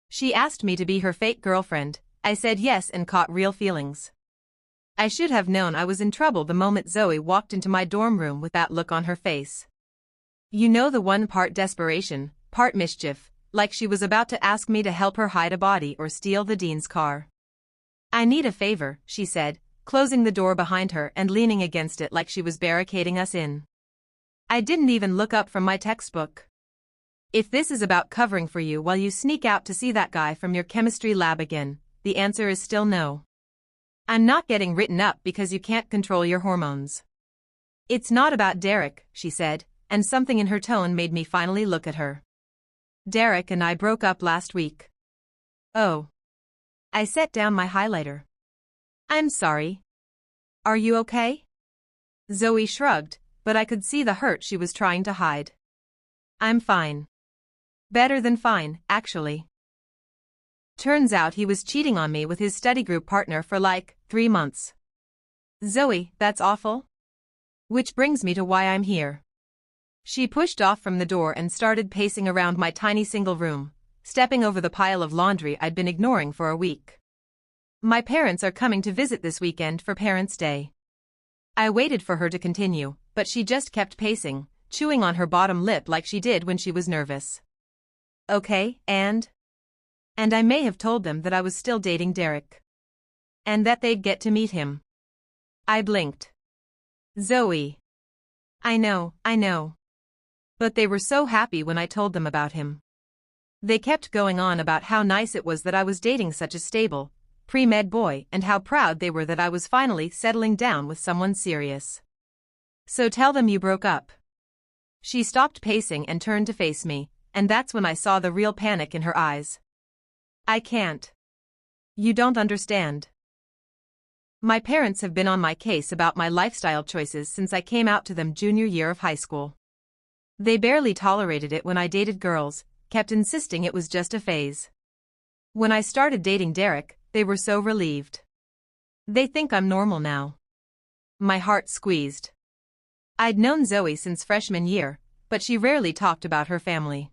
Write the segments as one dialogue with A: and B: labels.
A: She asked me to be her fake girlfriend. I said yes and caught real feelings. I should have known I was in trouble the moment Zoe walked into my dorm room with that look on her face. You know, the one part desperation, part mischief, like she was about to ask me to help her hide a body or steal the dean's car. I need a favor, she said, closing the door behind her and leaning against it like she was barricading us in. I didn't even look up from my textbook. If this is about covering for you while you sneak out to see that guy from your chemistry lab again, the answer is still no. I'm not getting written up because you can't control your hormones. It's not about Derek, she said, and something in her tone made me finally look at her. Derek and I broke up last week. Oh. I set down my highlighter. I'm sorry. Are you okay? Zoe shrugged, but I could see the hurt she was trying to hide. I'm fine. Better than fine, actually. Turns out he was cheating on me with his study group partner for like 3 months. Zoe, that's awful. Which brings me to why I'm here. She pushed off from the door and started pacing around my tiny single room, stepping over the pile of laundry I'd been ignoring for a week. My parents are coming to visit this weekend for Parents' Day. I waited for her to continue, but she just kept pacing, chewing on her bottom lip like she did when she was nervous. Okay, and I may have told them that I was still dating Derek. And that they'd get to meet him. I blinked. Zoe. I know. But they were so happy when I told them about him. They kept going on about how nice it was that I was dating such a stable, pre-med boy and how proud they were that I was finally settling down with someone serious. So tell them you broke up. She stopped pacing and turned to face me, and that's when I saw the real panic in her eyes. I can't. You don't understand. My parents have been on my case about my lifestyle choices since I came out to them junior year of high school. They barely tolerated it when I dated girls, kept insisting it was just a phase. When I started dating Derek, they were so relieved. They think I'm normal now. My heart squeezed. I'd known Zoe since freshman year, but she rarely talked about her family.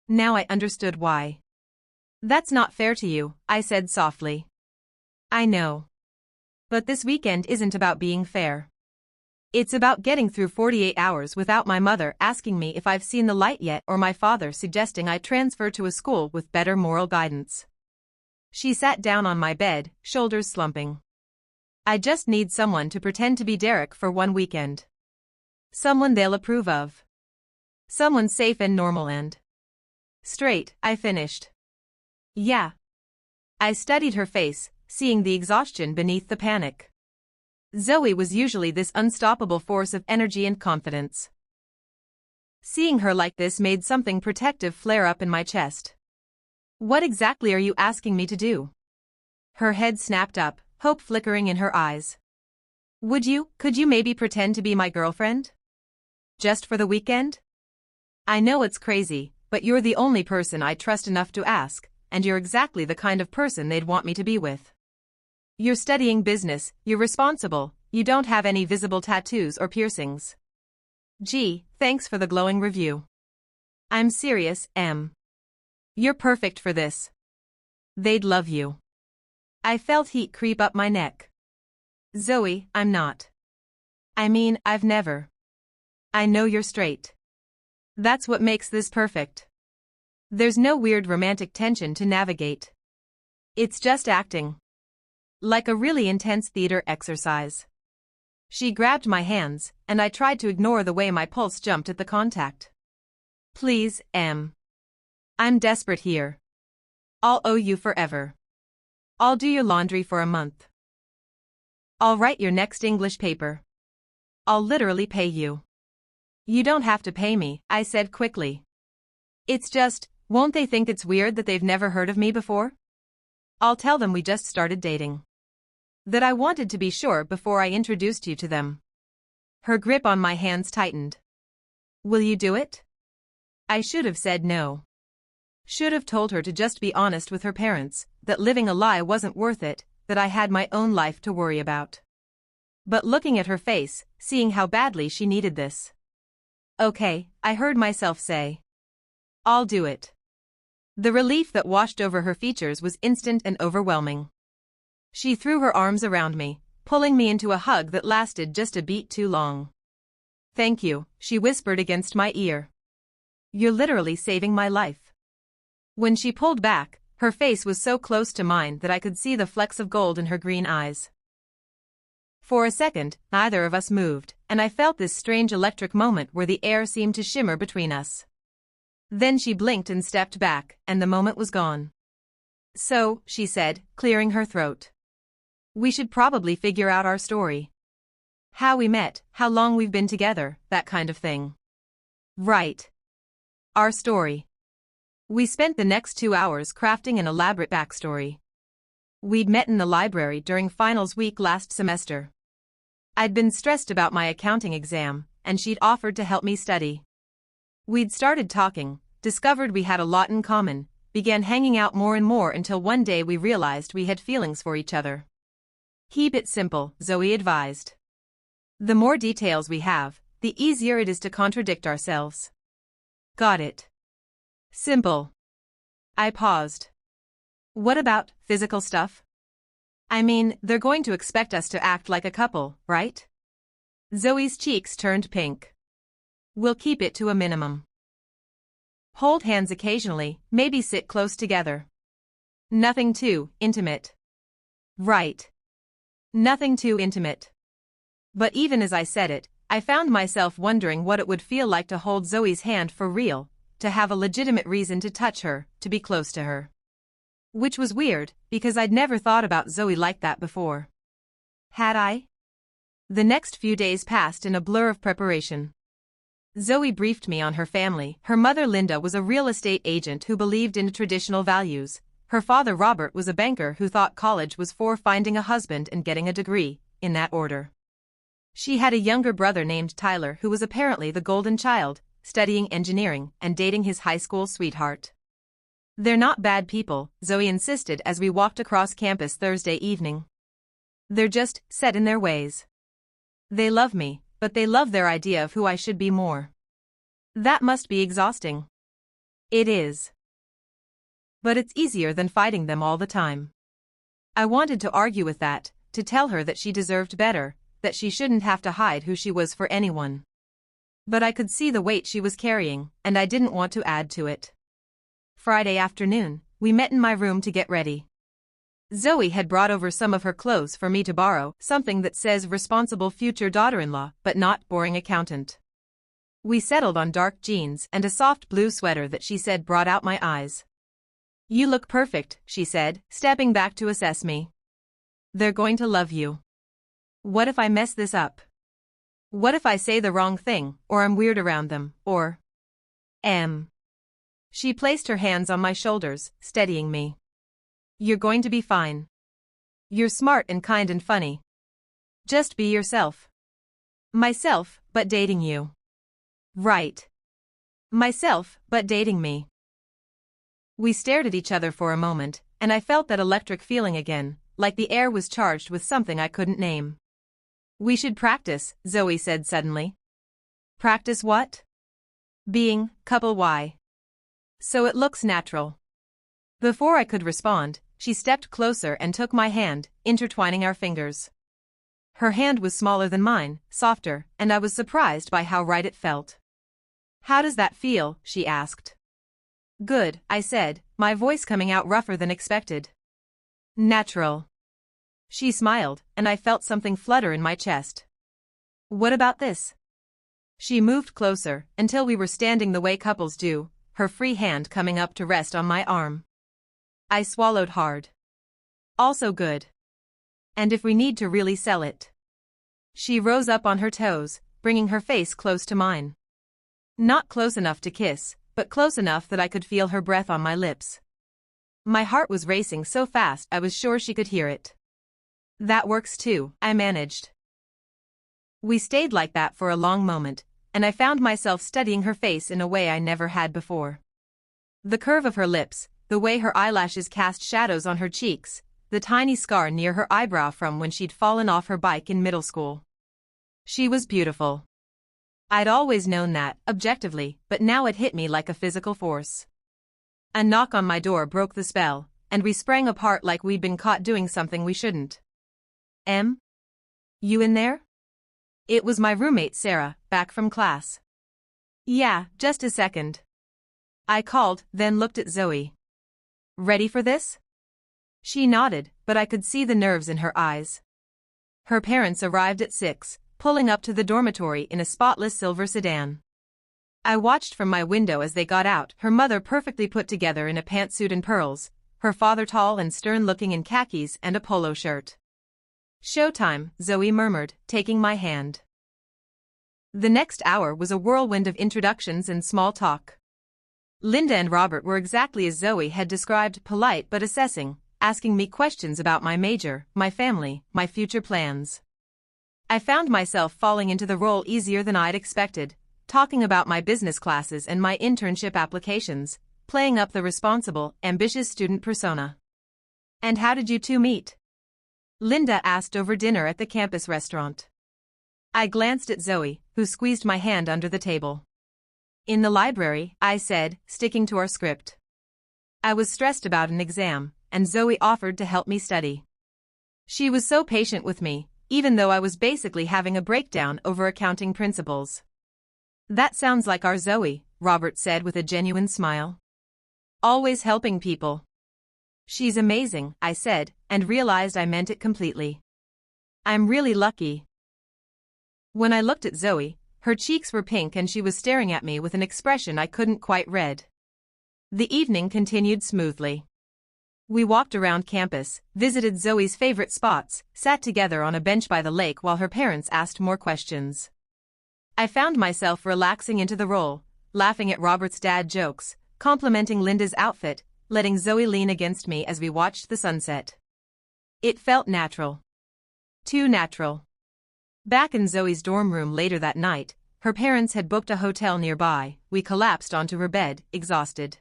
A: Now I understood why. That's not fair to you, I said softly. I know. But this weekend isn't about being fair. It's about getting through 48 hours without my mother asking me if I've seen the light yet or my father suggesting I transfer to a school with better moral guidance. She sat down on my bed, shoulders slumping. I just need someone to pretend to be Derek for one weekend. Someone they'll approve of. Someone safe and normal and straight, I finished. Yeah. I studied her face, seeing the exhaustion beneath the panic. Zoe was usually this unstoppable force of energy and confidence. Seeing her like this made something protective flare up in my chest. What exactly are you asking me to do? Her head snapped up, hope flickering in her eyes. Could you maybe pretend to be my girlfriend? Just for the weekend? I know it's crazy, but you're the only person I trust enough to ask, and you're exactly the kind of person they'd want me to be with. You're studying business, you're responsible, you don't have any visible tattoos or piercings. Gee, thanks for the glowing review. I'm serious, Em. You're perfect for this. They'd love you. I felt heat creep up my neck. Zoe, I'm not. I mean, I've never. I know you're straight. That's what makes this perfect. There's no weird romantic tension to navigate. It's just acting. Like a really intense theater exercise. She grabbed my hands, and I tried to ignore the way my pulse jumped at the contact. Please, Em. I'm desperate here. I'll owe you forever. I'll do your laundry for a month. I'll write your next English paper. I'll literally pay you. You don't have to pay me, I said quickly. It's just, won't they think it's weird that they've never heard of me before? I'll tell them we just started dating. That I wanted to be sure before I introduced you to them. Her grip on my hands tightened. Will you do it? I should have said no. Should have told her to just be honest with her parents, that living a lie wasn't worth it, that I had my own life to worry about. But looking at her face, seeing how badly she needed this. Okay, I heard myself say. I'll do it. The relief that washed over her features was instant and overwhelming. She threw her arms around me, pulling me into a hug that lasted just a beat too long. "Thank you," she whispered against my ear. "You're literally saving my life." When she pulled back, her face was so close to mine that I could see the flecks of gold in her green eyes. For a second, neither of us moved, and I felt this strange electric moment where the air seemed to shimmer between us. Then she blinked and stepped back, and the moment was gone. "So," she said, clearing her throat, "we should probably figure out our story. How we met, how long we've been together, that kind of thing." "Right. Our story." We spent the next 2 hours crafting an elaborate backstory. We'd met in the library during finals week last semester. I'd been stressed about my accounting exam, and she'd offered to help me study. We'd started talking, discovered we had a lot in common, began hanging out more and more until one day we realized we had feelings for each other. "Keep it simple," Zoe advised. "The more details we have, the easier it is to contradict ourselves." "Got it. Simple." I paused. "What about physical stuff? I mean, they're going to expect us to act like a couple, right?" Zoe's cheeks turned pink. "We'll keep it to a minimum. Hold hands occasionally, maybe sit close together. Nothing too intimate." "Right. Nothing too intimate." But even as I said it, I found myself wondering what it would feel like to hold Zoe's hand for real, to have a legitimate reason to touch her, to be close to her. Which was weird, because I'd never thought about Zoe like that before. Had I? The next few days passed in a blur of preparation. Zoe briefed me on her family. Her mother Linda was a real estate agent who believed in traditional values. Her father Robert was a banker who thought college was for finding a husband and getting a degree, in that order. She had a younger brother named Tyler who was apparently the golden child, studying engineering and dating his high school sweetheart. "They're not bad people," Zoe insisted as we walked across campus Thursday evening. "They're just set in their ways. They love me, but they love their idea of who I should be more. That must be exhausting." "It is. But it's easier than fighting them all the time." I wanted to argue with that, to tell her that she deserved better, that she shouldn't have to hide who she was for anyone. But I could see the weight she was carrying, and I didn't want to add to it. Friday afternoon, we met in my room to get ready. Zoe had brought over some of her clothes for me to borrow, something that says responsible future daughter-in-law, but not boring accountant. We settled on dark jeans and a soft blue sweater that she said brought out my eyes. "You look perfect," she said, stepping back to assess me. "They're going to love you. What if I mess this up? What if I say the wrong thing, or I'm weird around them, or am?" She placed her hands on my shoulders, steadying me. "You're going to be fine. You're smart and kind and funny. Just be yourself." "Myself, but dating you." "Right. Myself, but dating me." We stared at each other for a moment, and I felt that electric feeling again, like the air was charged with something I couldn't name. "We should practice," Zoe said suddenly. "Practice what?" "Being couple Y. So it looks natural." Before I could respond, she stepped closer and took my hand, intertwining our fingers. Her hand was smaller than mine, softer, and I was surprised by how right it felt. "How does that feel?" she asked. "Good," I said, my voice coming out rougher than expected. "Natural." She smiled, and I felt something flutter in my chest. "What about this?" She moved closer, until we were standing the way couples do, her free hand coming up to rest on my arm. I swallowed hard. "Also good. And if we need to really sell it." She rose up on her toes, bringing her face close to mine. Not close enough to kiss, but close enough that I could feel her breath on my lips. My heart was racing so fast I was sure she could hear it. "That works too," I managed. We stayed like that for a long moment, and I found myself studying her face in a way I never had before. The curve of her lips, the way her eyelashes cast shadows on her cheeks, the tiny scar near her eyebrow from when she'd fallen off her bike in middle school. She was beautiful. I'd always known that, objectively, but now it hit me like a physical force. A knock on my door broke the spell, and we sprang apart like we'd been caught doing something we shouldn't. You in there? It was my roommate Sarah, back from class. Yeah, just a second. I called, then looked at Zoe. Ready for this? She nodded, but I could see the nerves in her eyes. Her parents arrived at 6, pulling up to the dormitory in a spotless silver sedan. I watched from my window as they got out, her mother perfectly put together in a pantsuit and pearls, her father tall and stern-looking in khakis and a polo shirt. Showtime, Zoe murmured, taking my hand. The next hour was a whirlwind of introductions and small talk. Linda and Robert were exactly as Zoe had described, polite but assessing, asking me questions about my major, my family, my future plans. I found myself falling into the role easier than I'd expected, talking about my business classes and my internship applications, playing up the responsible, ambitious student persona. And how did you two meet? Linda asked over dinner at the campus restaurant. I glanced at Zoe, who squeezed my hand under the table. In the library, I said, sticking to our script. I was stressed about an exam, and Zoe offered to help me study. She was so patient with me, even though I was basically having a breakdown over accounting principles. That sounds like our Zoe, Robert said with a genuine smile. Always helping people. She's amazing, I said, and realized I meant it completely. I'm really lucky. When I looked at Zoe, her cheeks were pink and she was staring at me with an expression I couldn't quite read. The evening continued smoothly. We walked around campus, visited Zoe's favorite spots, sat together on a bench by the lake while her parents asked more questions. I found myself relaxing into the role, laughing at Robert's dad jokes, complimenting Linda's outfit, letting Zoe lean against me as we watched the sunset. It felt natural. Too natural. Back in Zoe's dorm room later that night, her parents had booked a hotel nearby. We collapsed onto her bed, exhausted.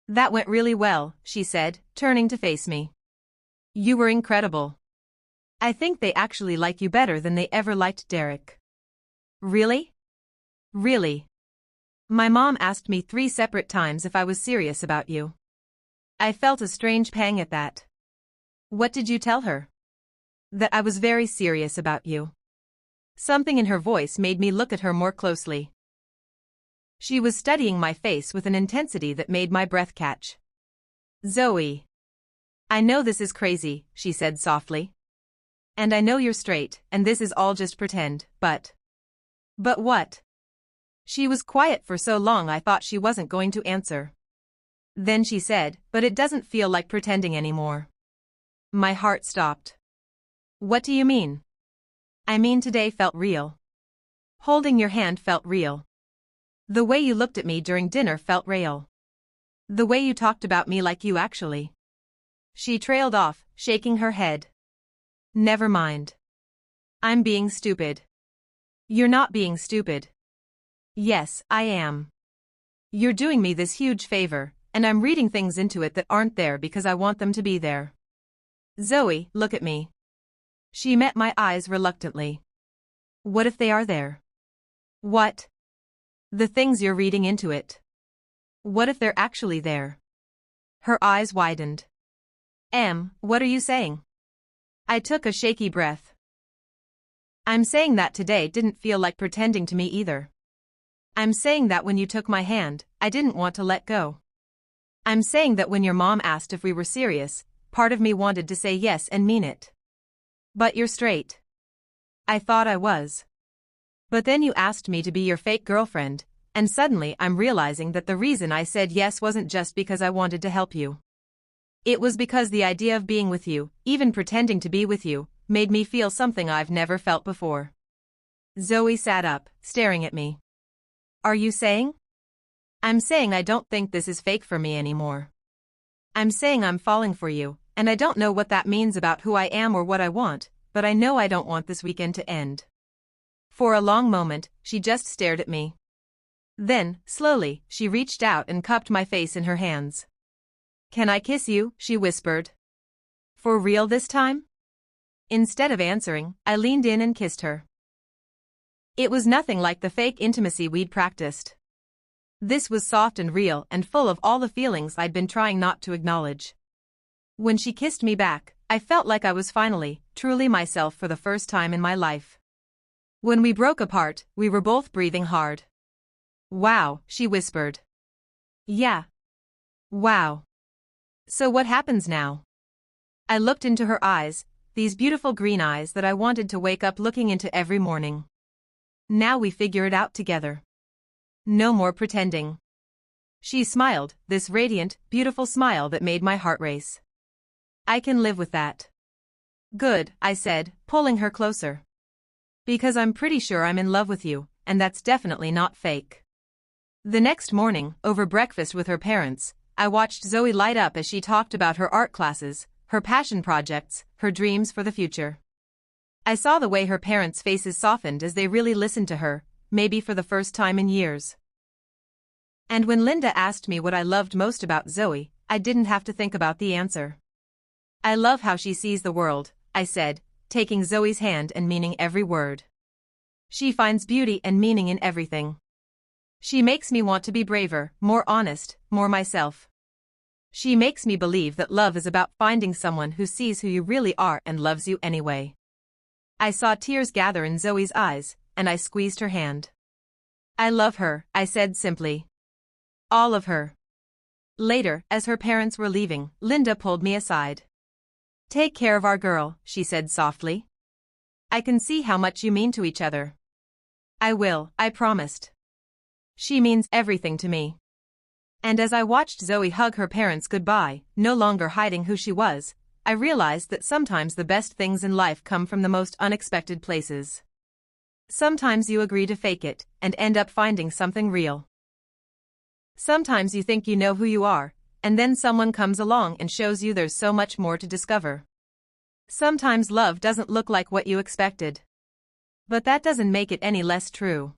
A: That went really well, she said, turning to face me. You were incredible. I think they actually like you better than they ever liked Derek. Really? Really. My mom asked me 3 separate times if I was serious about you. I felt a strange pang at that. What did you tell her? That I was very serious about you. Something in her voice made me look at her more closely. She was studying my face with an intensity that made my breath catch. Zoe. I know this is crazy, she said softly. And I know you're straight, and this is all just pretend, but... But what? She was quiet for so long I thought she wasn't going to answer. Then she said, but it doesn't feel like pretending anymore. My heart stopped. What do you mean? I mean today felt real. Holding your hand felt real. The way you looked at me during dinner felt real. The way you talked about me like you actually. She trailed off, shaking her head. Never mind. I'm being stupid. You're not being stupid. Yes, I am. You're doing me this huge favor, and I'm reading things into it that aren't there because I want them to be there. Zoe, look at me. She met my eyes reluctantly. What if they are there? What? The things you're reading into it. What if they're actually there? Her eyes widened. What are you saying? I took a shaky breath. I'm saying that today didn't feel like pretending to me either. I'm saying that when you took my hand, I didn't want to let go. I'm saying that when your mom asked if we were serious, part of me wanted to say yes and mean it. But you're straight. I thought I was. But then you asked me to be your fake girlfriend, and suddenly I'm realizing that the reason I said yes wasn't just because I wanted to help you. It was because the idea of being with you, even pretending to be with you, made me feel something I've never felt before. Zoe sat up, staring at me. Are you saying? I'm saying I don't think this is fake for me anymore. I'm saying I'm falling for you, and I don't know what that means about who I am or what I want, but I know I don't want this weekend to end. For a long moment, she just stared at me. Then, slowly, she reached out and cupped my face in her hands. Can I kiss you? She whispered. For real this time? Instead of answering, I leaned in and kissed her. It was nothing like the fake intimacy we'd practiced. This was soft and real and full of all the feelings I'd been trying not to acknowledge. When she kissed me back, I felt like I was finally, truly myself for the first time in my life. When we broke apart, we were both breathing hard. "Wow," she whispered. "Yeah. Wow. So what happens now?" I looked into her eyes, these beautiful green eyes that I wanted to wake up looking into every morning. "Now we figure it out together. No more pretending." She smiled, this radiant, beautiful smile that made my heart race. "I can live with that." "Good," I said, pulling her closer. "Because I'm pretty sure I'm in love with you, and that's definitely not fake." The next morning, over breakfast with her parents, I watched Zoe light up as she talked about her art classes, her passion projects, her dreams for the future. I saw the way her parents' faces softened as they really listened to her, maybe for the first time in years. And when Linda asked me what I loved most about Zoe, I didn't have to think about the answer. "I love how she sees the world," I said, taking Zoe's hand and meaning every word. "She finds beauty and meaning in everything. She makes me want to be braver, more honest, more myself. She makes me believe that love is about finding someone who sees who you really are and loves you anyway." I saw tears gather in Zoe's eyes, and I squeezed her hand. "I love her," I said simply. "All of her." Later, as her parents were leaving, Linda pulled me aside. "Take care of our girl," she said softly. "I can see how much you mean to each other." "I will," I promised. "She means everything to me." And as I watched Zoe hug her parents goodbye, no longer hiding who she was, I realized that sometimes the best things in life come from the most unexpected places. Sometimes you agree to fake it, and end up finding something real. Sometimes you think you know who you are, and then someone comes along and shows you there's so much more to discover. Sometimes love doesn't look like what you expected. But that doesn't make it any less true.